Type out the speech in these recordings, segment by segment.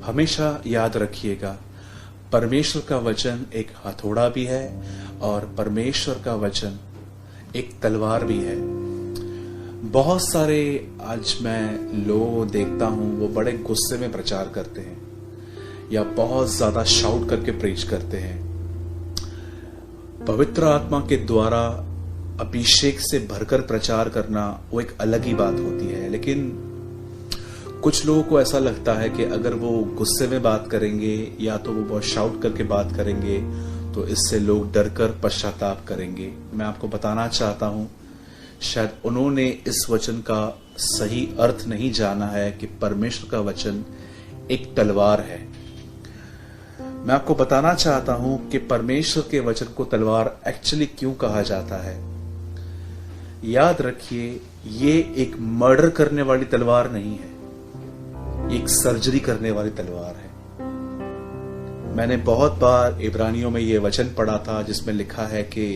हमेशा याद रखिएगा, परमेश्वर का वचन एक हथौड़ा भी है और परमेश्वर का वचन एक तलवार भी है। बहुत सारे आज मैं लोग देखता हूं, वो बड़े गुस्से में प्रचार करते हैं या बहुत ज्यादा शाउट करके प्रीच करते हैं। पवित्र आत्मा के द्वारा अभिषेक से भरकर प्रचार करना वो एक अलग ही बात होती है, लेकिन कुछ लोगों को ऐसा लगता है कि अगर वो गुस्से में बात करेंगे या तो वो बहुत शाउट करके बात करेंगे तो इससे लोग डरकर पश्चाताप करेंगे। मैं आपको बताना चाहता हूं, शायद उन्होंने इस वचन का सही अर्थ नहीं जाना है कि परमेश्वर का वचन एक तलवार है। मैं आपको बताना चाहता हूं कि परमेश्वर के वचन को तलवार एक्चुअली क्यों कहा जाता है। याद रखिए, ये एक मर्डर करने वाली तलवार नहीं है, एक सर्जरी करने वाली तलवार है। मैंने बहुत बार इब्रानियों में यह वचन पढ़ा था जिसमें लिखा है कि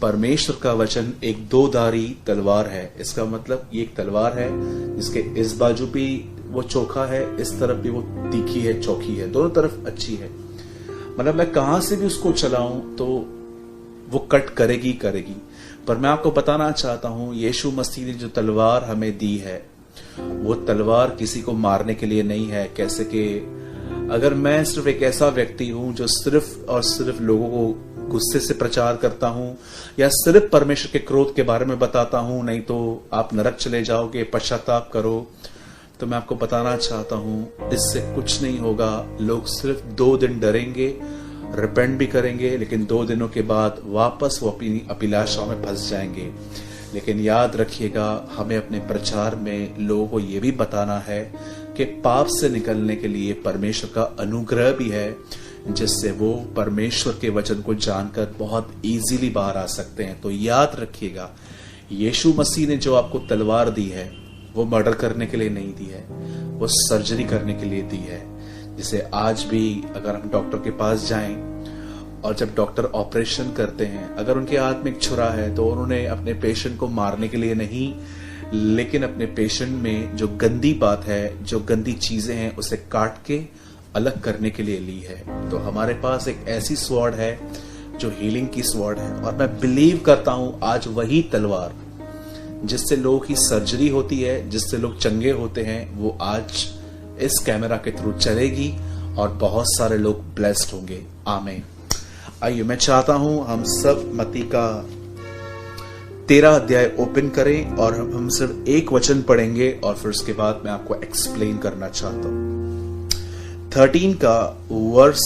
परमेश्वर का वचन एक दो-धारी तलवार है। इसका मतलब ये एक तलवार है जिसके इस बाजू भी वो चोखा है, इस तरफ भी वो तीखी है, चौखी है, दोनों तरफ अच्छी है। मतलब मैं कहां से भी उसको चलाऊं तो वो कट करेगी करेगी। पर मैं आपको बताना चाहता हूं, यीशु मसीह ने जो तलवार हमें दी है वो तलवार किसी को मारने के लिए नहीं है। कैसे कि अगर मैं सिर्फ एक ऐसा व्यक्ति हूं जो सिर्फ और सिर्फ लोगों को गुस्से से प्रचार करता हूं या सिर्फ परमेश्वर के क्रोध के बारे में बताता हूं, नहीं तो आप नरक चले जाओगे, पश्चाताप करो, तो मैं आपको बताना चाहता हूं इससे कुछ नहीं होगा। लोग सिर्फ 2 दिन डरेंगे, रिपेंट भी करेंगे, लेकिन 2 दिनों के बाद वापस वो अपनी अभिलाषाओं में फंस जाएंगे। लेकिन याद रखिएगा, हमें अपने प्रचार में लोगों को यह भी बताना है कि पाप से निकलने के लिए परमेश्वर का अनुग्रह भी है, जिससे वो परमेश्वर के वचन को जानकर बहुत इजीली बाहर आ सकते हैं। तो याद रखिएगा, यीशु मसीह ने जो आपको तलवार दी है वो मर्डर करने के लिए नहीं दी है, वो सर्जरी करने के लिए दी है। जिसे आज भी अगर हम डॉक्टर के पास जाएं और जब डॉक्टर ऑपरेशन करते हैं, अगर उनके हाथ में एक छुरा है तो उन्होंने अपने पेशेंट को मारने के लिए नहीं, लेकिन अपने पेशेंट में जो गंदी बात है, जो गंदी चीजें हैं, उसे काट के अलग करने के लिए ली है। तो हमारे पास एक ऐसी स्वॉर्ड है जो हीलिंग की स्वॉर्ड है, और मैं बिलीव करता हूं आज वही तलवार जिससे लोगों की सर्जरी होती है, जिससे लोग चंगे होते हैं, वो आज इस कैमरा के थ्रू चलेगी और बहुत सारे लोग ब्लेस्ड होंगे। आमीन। आइए, मैं चाहता हूं हम सब मत्ती का 13 अध्याय ओपन करें और हम सिर्फ एक वचन पढ़ेंगे और फिर उसके बाद मैं आपको एक्सप्लेन करना चाहता हूं। 13 का वर्स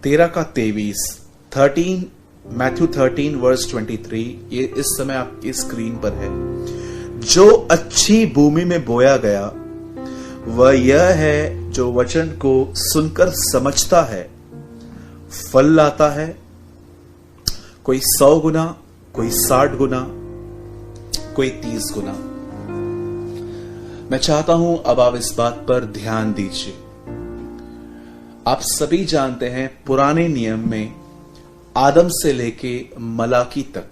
13 का 23, मैथ्यू 13 वर्स 23, ये इस समय आपकी स्क्रीन पर है। जो अच्छी भूमि में बोया गया वह यह है जो वचन को सुनकर समझता है, फल लाता है, कोई 100 गुना, कोई 60 गुना, कोई 30 गुना। मैं चाहता हूं अब आप इस बात पर ध्यान दीजिए। आप सभी जानते हैं पुराने नियम में आदम से लेके मलाकी तक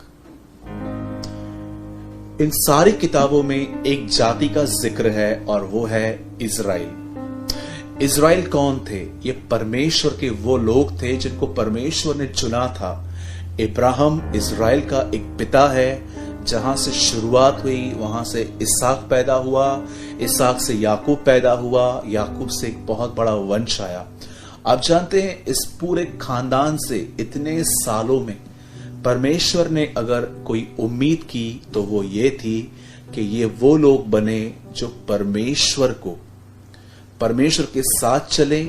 इन सारी किताबों में एक जाति का जिक्र है और वो है इज़राइल। इज़राइल कौन थे? ये परमेश्वर के वो लोग थे जिनको परमेश्वर ने चुना था। इब्राहिम इज़राइल का एक पिता है, जहां से शुरुआत हुई वहां से इसहाक पैदा हुआ, इसहाक से याकूब पैदा हुआ, याकूब से एक बहुत बड़ा वंश आया। आप जानते हैं इस पूरे खानदान से इतने सालों में परमेश्वर ने अगर कोई उम्मीद की तो वो ये थी कि ये वो लोग बने जो परमेश्वर के साथ चले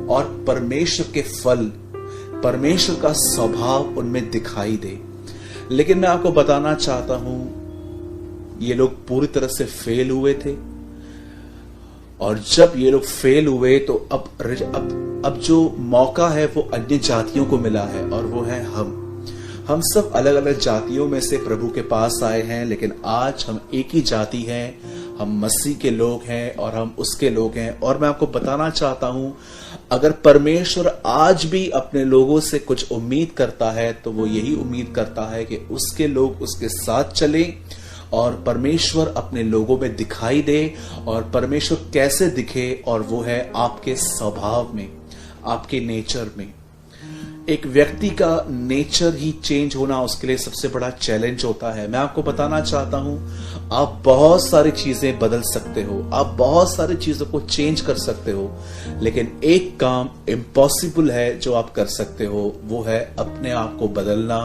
और परमेश्वर के फल, परमेश्वर का स्वभाव उनमें दिखाई दे। लेकिन मैं आपको बताना चाहता हूं, ये लोग पूरी तरह से फेल हुए थे, और जब ये लोग फेल हुए तो अब जो मौका है वो अन्य जातियों को मिला है, और वो है हम सब अलग अलग जातियों में से प्रभु के पास आए हैं, लेकिन आज हम एक ही जाति हैं, हम मसीह के लोग हैं और हम उसके लोग हैं। और मैं आपको बताना चाहता हूं, अगर परमेश्वर आज भी अपने लोगों से कुछ उम्मीद करता है तो वो यही उम्मीद करता है कि उसके लोग उसके साथ चलें और परमेश्वर अपने लोगों में दिखाई दे। और परमेश्वर कैसे दिखे? और वो है आपके स्वभाव में, आपके नेचर में। एक व्यक्ति का नेचर ही चेंज होना उसके लिए सबसे बड़ा चैलेंज होता है। मैं आपको बताना चाहता हूं, आप बहुत सारी चीजें बदल सकते हो, आप बहुत सारी चीजों को चेंज कर सकते हो, लेकिन एक काम इम्पॉसिबल है जो आप कर सकते हो, वो है अपने आप को बदलना।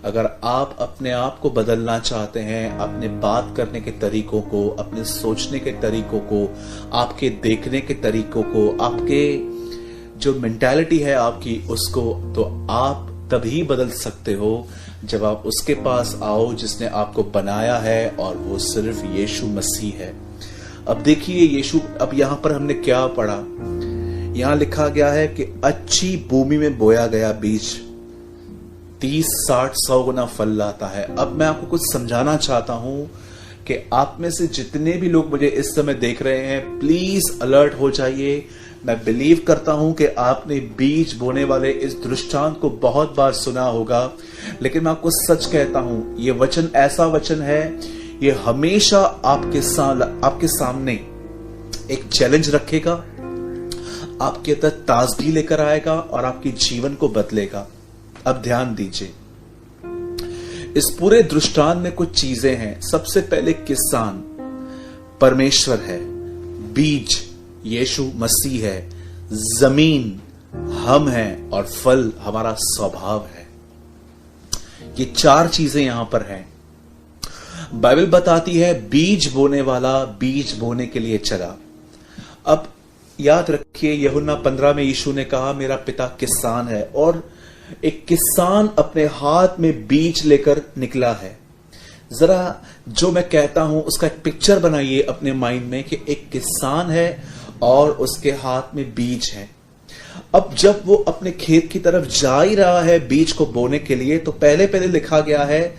अगर आप अपने आप को बदलना चाहते हैं, अपने बात करने के तरीकों को, अपने सोचने के तरीकों को, आपके देखने के तरीकों को, आपके जो मेंटालिटी है आपकी, उसको, तो आप तभी बदल सकते हो जब आप उसके पास आओ जिसने आपको बनाया है, और वो सिर्फ यीशु मसीह है। अब देखिए यीशु, अब यहां पर हमने क्या पढ़ा? यहां लिखा गया है कि अच्छी भूमि में बोया गया बीज 30, 60, 100 गुना फल लाता है। अब मैं आपको कुछ समझाना चाहता हूं कि आप में से जितने भी लोग मुझे इस समय देख रहे हैं, प्लीज अलर्ट हो जाइए। मैं बिलीव करता हूं कि आपने बीज बोने वाले इस दृष्टांत को बहुत बार सुना होगा, लेकिन मैं आपको सच कहता हूं, ये वचन ऐसा वचन है, ये हमेशा आपके सामने एक चैलेंज रखेगा, आपके अंदर ताजगी लेकर आएगा और आपके जीवन को बदलेगा। अब ध्यान दीजिए, इस पूरे दृष्टांत में कुछ चीजें हैं। सबसे पहले किसान परमेश्वर है, बीज यीशु मसीह है, जमीन हम हैं, और फल हमारा स्वभाव है। ये 4 चीजें यहां पर हैं। बाइबल बताती है बीज बोने वाला बीज बोने के लिए चला। अब याद रखिए, यूहन्ना 15 में यीशु ने कहा मेरा पिता किसान है, और एक किसान अपने हाथ में बीज लेकर निकला है। जरा जो मैं कहता हूं उसका एक पिक्चर बनाइए अपने माइंड में कि एक किसान है और उसके हाथ में बीज है। अब जब वो अपने खेत की तरफ जा ही रहा है बीज को बोने के लिए, तो पहले लिखा गया है,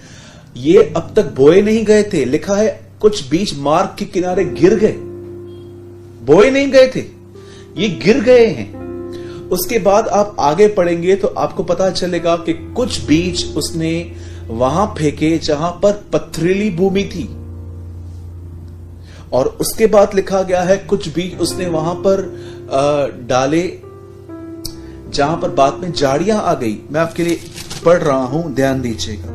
ये अब तक बोए नहीं गए थे। लिखा है कुछ बीज मार्ग के किनारे गिर गए, बोए नहीं गए थे, ये गिर गए हैं। उसके बाद आप आगे पढ़ेंगे तो आपको पता चलेगा कि कुछ बीज उसने वहां फेंके जहां पर पथरीली भूमि थी, और उसके बाद लिखा गया है कुछ बीज उसने वहां पर डाले जहां पर बाद में झाड़ियां आ गई। मैं आपके लिए पढ़ रहा हूं, ध्यान दीजिएगा।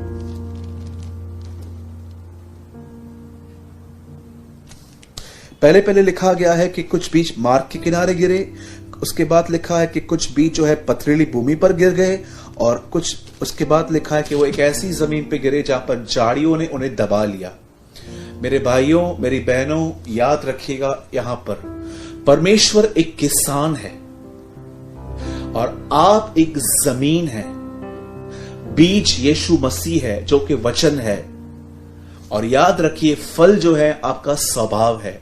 पहले लिखा गया है कि कुछ बीज मार्ग के किनारे गिरे, उसके बाद लिखा है कि कुछ बीज जो है पथरीली भूमि पर गिर गए, और कुछ उसके बाद लिखा है कि वो एक ऐसी जमीन पे गिरे जहां पर झाड़ियों ने उन्हें दबा लिया। मेरे भाइयों, मेरी बहनों, याद रखिएगा, यहां पर परमेश्वर एक किसान है और आप एक जमीन है। बीज यीशु मसीह है जो कि वचन है, और याद रखिए फल जो है आपका स्वभाव है।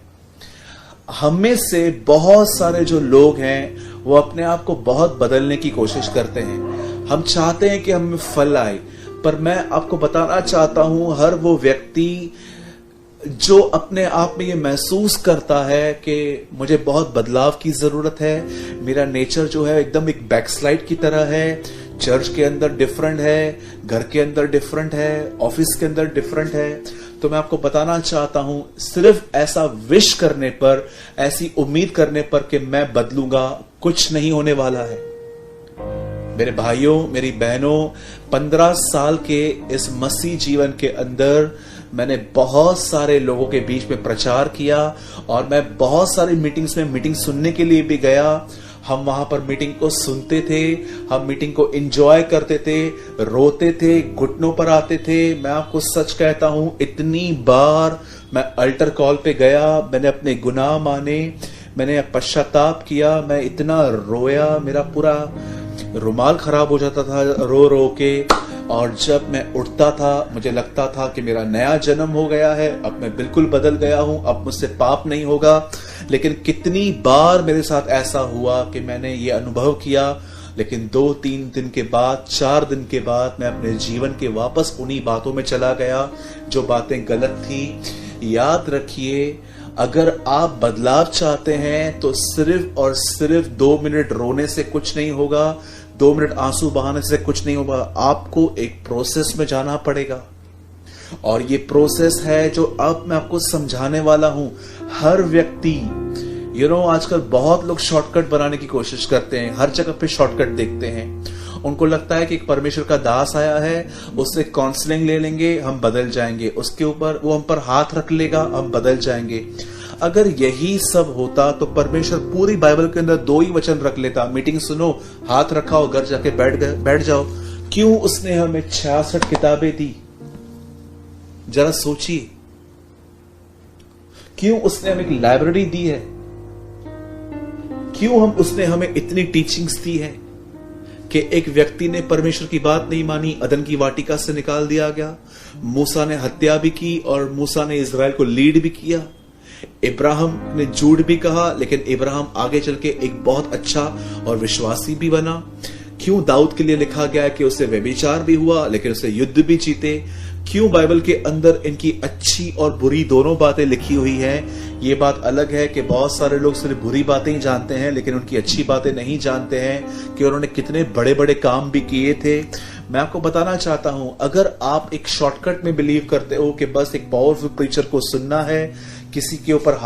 हम में से बहुत सारे जो लोग हैं वो अपने आप को बहुत बदलने की कोशिश करते हैं। हम चाहते हैं कि हम में फल आए, पर मैं आपको बताना चाहता हूं, हर वो व्यक्ति जो अपने आप में ये महसूस करता है कि मुझे बहुत बदलाव की जरूरत है, मेरा नेचर जो है एकदम एक बैकस्लाइड की तरह है, चर्च के अंदर डिफरेंट है, घर के अंदर डिफरेंट है, ऑफिस के अंदर डिफरेंट है, तो मैं आपको बताना चाहता हूं, सिर्फ ऐसा विश करने पर, ऐसी उम्मीद करने पर कि मैं बदलूंगा, कुछ नहीं होने वाला है। मेरे भाइयों, मेरी बहनों, 15 साल के इस मसीह जीवन के अंदर मैंने बहुत सारे लोगों के बीच में प्रचार किया, और मैं बहुत सारी मीटिंग्स में मीटिंग सुनने के लिए भी गया। हम वहां पर मीटिंग को सुनते थे, हम मीटिंग को एंजॉय करते थे, रोते थे, घुटनों पर आते थे। मैं आपको सच कहता हूं, इतनी बार मैं अल्टर कॉल पे गया, मैंने अपने गुनाह माने, मैंने पश्चाताप किया, मैं इतना रोया, मेरा पूरा रुमाल खराब हो जाता था रो रो के। और जब मैं उठता था मुझे लगता था कि मेरा नया जन्म हो गया है, अब मैं बिल्कुल बदल गया हूं, अब मुझसे पाप नहीं होगा। लेकिन कितनी बार मेरे साथ ऐसा हुआ कि मैंने ये अनुभव किया, लेकिन 2-3 दिन के बाद, 4 दिन के बाद मैं अपने जीवन के वापस उन्हीं बातों में चला गया जो बातें गलत थी। याद रखिए, अगर आप बदलाव चाहते हैं तो सिर्फ और सिर्फ 2 मिनट रोने से कुछ नहीं होगा, 2 मिनट आंसू बहाने से कुछ नहीं होगा। आपको एक प्रोसेस में जाना पड़ेगा। और ये प्रोसेस है जो अब मैं आपको समझाने वाला हूं। हर व्यक्ति आजकल बहुत लोग शॉर्टकट बनाने की कोशिश करते हैं, हर जगह पे शॉर्टकट देखते हैं। उनको लगता है कि एक परमेश्वर का दास आया है, उससे काउंसलिंग ले लेंगे, हम बदल जाएंगे, उसके ऊपर वो हम पर हाथ रख लेगा, हम बदल जाएंगे। अगर यही सब होता तो परमेश्वर पूरी बाइबल के अंदर 2 ही वचन रख लेता, मीटिंग सुनो, हाथ रखाओ, घर जाके बैठ जाओ। क्यों उसने हमें 66 किताबें दी? जरा सोचिए, क्यों उसने हमें एक लाइब्रेरी दी है? क्यों उसने हमें इतनी टीचिंग्स दी है कि एक व्यक्ति ने परमेश्वर की बात नहीं मानी, अदन की वाटिका से निकाल दिया गया। मूसा ने हत्या भी की और मूसा ने इजराइल को लीड भी किया। इब्राहिम ने झूठ भी कहा, लेकिन इब्राहिम आगे चल के एक बहुत अच्छा और विश्वासी भी बना। क्यों दाऊद के लिए लिखा गया है कि उसे व्यभिचार भी हुआ, लेकिन उसे युद्ध भी जीते। क्यों बाइबल के अंदर इनकी अच्छी और बुरी दोनों बातें लिखी हुई हैं। ये बात अलग है कि बहुत सारे लोग सिर्फ बुरी बातें ही जानते हैं, लेकिन उनकी अच्छी बातें नहीं जानते हैं कि उन्होंने कितने बड़े बड़े काम भी किए थे। मैं आपको बताना चाहता हूं, अगर आप एक शॉर्टकट में बिलीव करते हो कि बस एक पावरफुल प्रीचर को सुनना है, किसी के ऊपर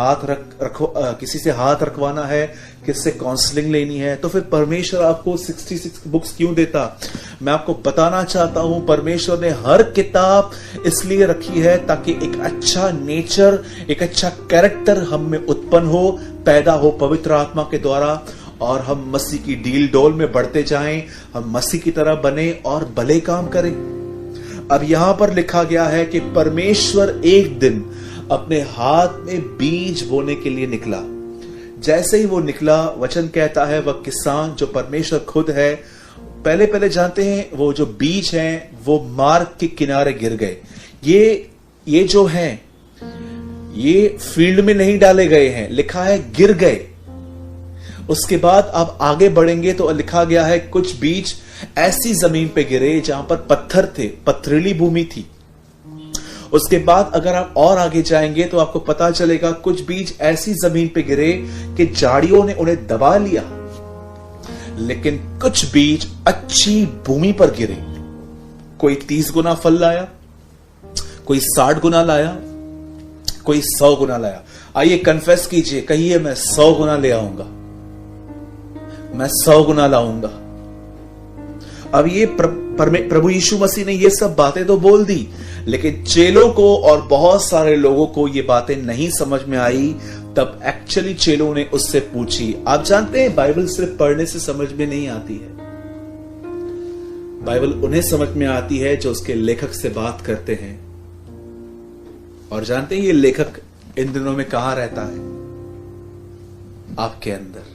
किसी से हाथ रखवाना है, किससे काउंसलिंग लेनी है, तो फिर परमेश्वर आपको 66 बुक्स क्यों देता? मैं आपको बताना चाहता हूं, परमेश्वर ने हर किताब इसलिए रखी है ताकि एक अच्छा नेचर, एक अच्छा कैरेक्टर हम में उत्पन्न हो, पैदा हो पवित्र आत्मा के द्वारा, और हम मसीह की डील डोल में बढ़ते जाएं, हम मसीह की तरह बने और भले काम करें। अब यहां पर लिखा गया है कि परमेश्वर एक दिन अपने हाथ में बीज बोने के लिए निकला। जैसे ही वो निकला, वचन कहता है वह किसान जो परमेश्वर खुद है, पहले जानते हैं वो जो बीज हैं वो मार्ग के किनारे गिर गए। ये जो हैं ये फील्ड में नहीं डाले गए हैं, लिखा है गिर गए। उसके बाद आप आगे बढ़ेंगे तो लिखा गया है कुछ बीज ऐसी जमीन पे गिरे जहां पर पत्थर थे, पथरीली भूमि थी। उसके बाद अगर आप और आगे जाएंगे तो आपको पता चलेगा कुछ बीज ऐसी जमीन पे गिरे कि झाड़ियों ने उन्हें दबा लिया, लेकिन कुछ बीज अच्छी भूमि पर गिरे। कोई 30 गुना फल लाया, कोई 60 गुना लाया, कोई 100 गुना लाया। आइए कन्फेस कीजिए, कहिए मैं 100 गुना ले आऊंगा, मैं 100 गुना लाऊंगा। अब ये प्रभु यीशु मसीह ने ये सब बातें तो बोल दी, लेकिन चेलों को और बहुत सारे लोगों को ये बातें नहीं समझ में आई। तब एक्चुअली चेलों ने उससे पूछी। आप जानते हैं बाइबल सिर्फ पढ़ने से समझ में नहीं आती है, बाइबल उन्हें समझ में आती है जो उसके लेखक से बात करते हैं। और जानते हैं ये लेखक इन दिनों में कहां रहता है? आपके अंदर।